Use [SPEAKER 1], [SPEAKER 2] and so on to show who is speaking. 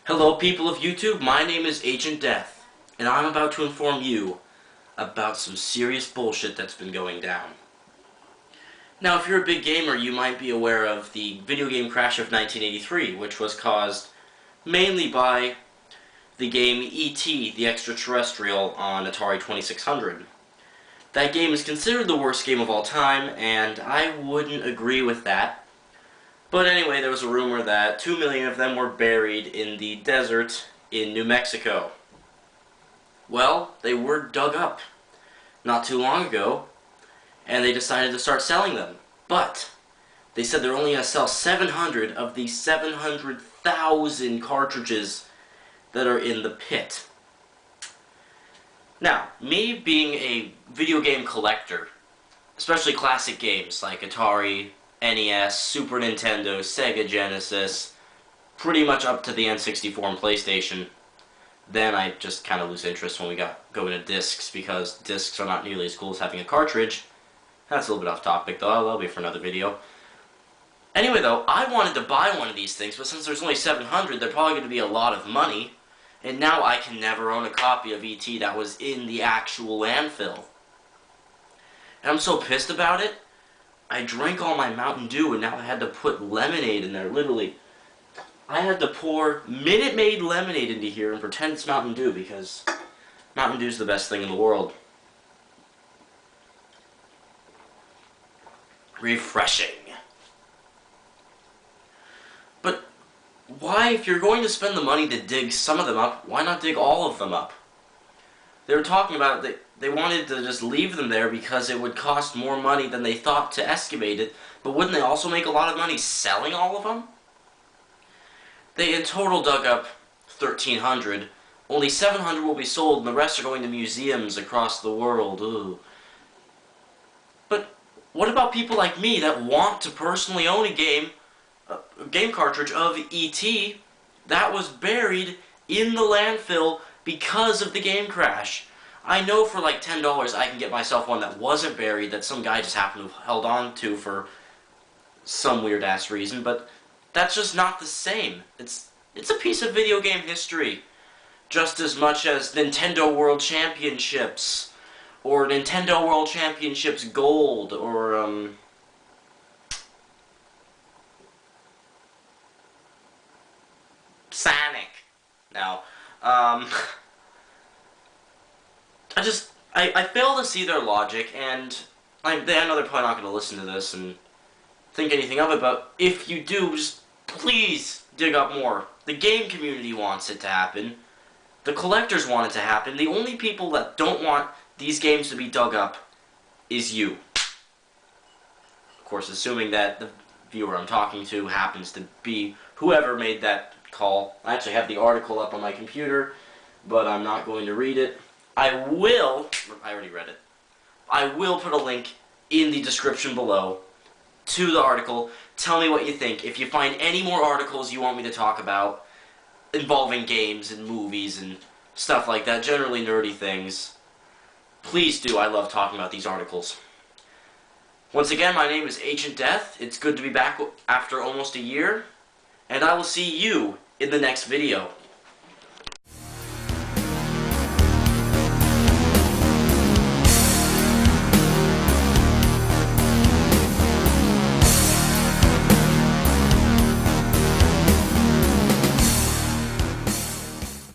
[SPEAKER 1] Hello people of YouTube, my name is Agent Death, and I'm about to inform you about some serious bullshit that's been going down. Now, if you're a big gamer, you might be aware of the video game crash of 1983, which was caused mainly by the game E.T. the Extraterrestrial on Atari 2600. That game is considered the worst game of all time, and I wouldn't agree with that. But anyway, there was a rumor that 2 million of them were buried in the desert in New Mexico. Well, they were dug up not too long ago, and they decided to start selling them. But they said they're only going to sell 700 of the 700,000 cartridges that are in the pit. Now, me being a video game collector, especially classic games like Atari, NES, Super Nintendo, Sega Genesis, pretty much up to the N64 and PlayStation. Then I just kind of lose interest when we go into discs, because discs are not nearly as cool as having a cartridge. That's a little bit off topic, though. That'll be for another video. Anyway, though, I wanted to buy one of these things, but since there's only 700, they're probably going to be a lot of money. And now I can never own a copy of E.T. that was in the actual landfill. And I'm so pissed about it. I drank all my Mountain Dew, and now I had to put lemonade in there, literally. I had to pour Minute Maid lemonade into here and pretend it's Mountain Dew, because Mountain Dew's the best thing in the world. Refreshing. But why, if you're going to spend the money to dig some of them up, why not dig all of them up? They were talking about it. They wanted to just leave them there because it would cost more money than they thought to excavate it, but wouldn't they also make a lot of money selling all of them? They in total dug up 1,300. Only 700 will be sold, and the rest are going to museums across the world. Ooh. But what about people like me that want to personally own a game cartridge of E.T. that was buried in the landfill because of the game crash? I know for like $10 I can get myself one that wasn't buried, that some guy just happened to have held on to for some weird ass reason, but that's just not the same. It's a piece of video game history, just as much as Nintendo World Championships, or Nintendo World Championships Gold, or Sonic. Now, I fail to see their logic, and I know they're probably not going to listen to this and think anything of it, but if you do, just please dig up more. The game community wants it to happen. The collectors want it to happen. The only people that don't want these games to be dug up is you. Of course, assuming that the viewer I'm talking to happens to be whoever made that call. I actually have the article up on my computer, but I'm not going to read it. I already read it. I will put a link in the description below to the article. Tell me what you think. If you find any more articles you want me to talk about involving games and movies and stuff like that, generally nerdy things, please do. I love talking about these articles. Once again, my name is Agent Death. It's good to be back after almost a year, and I will see you in the next video.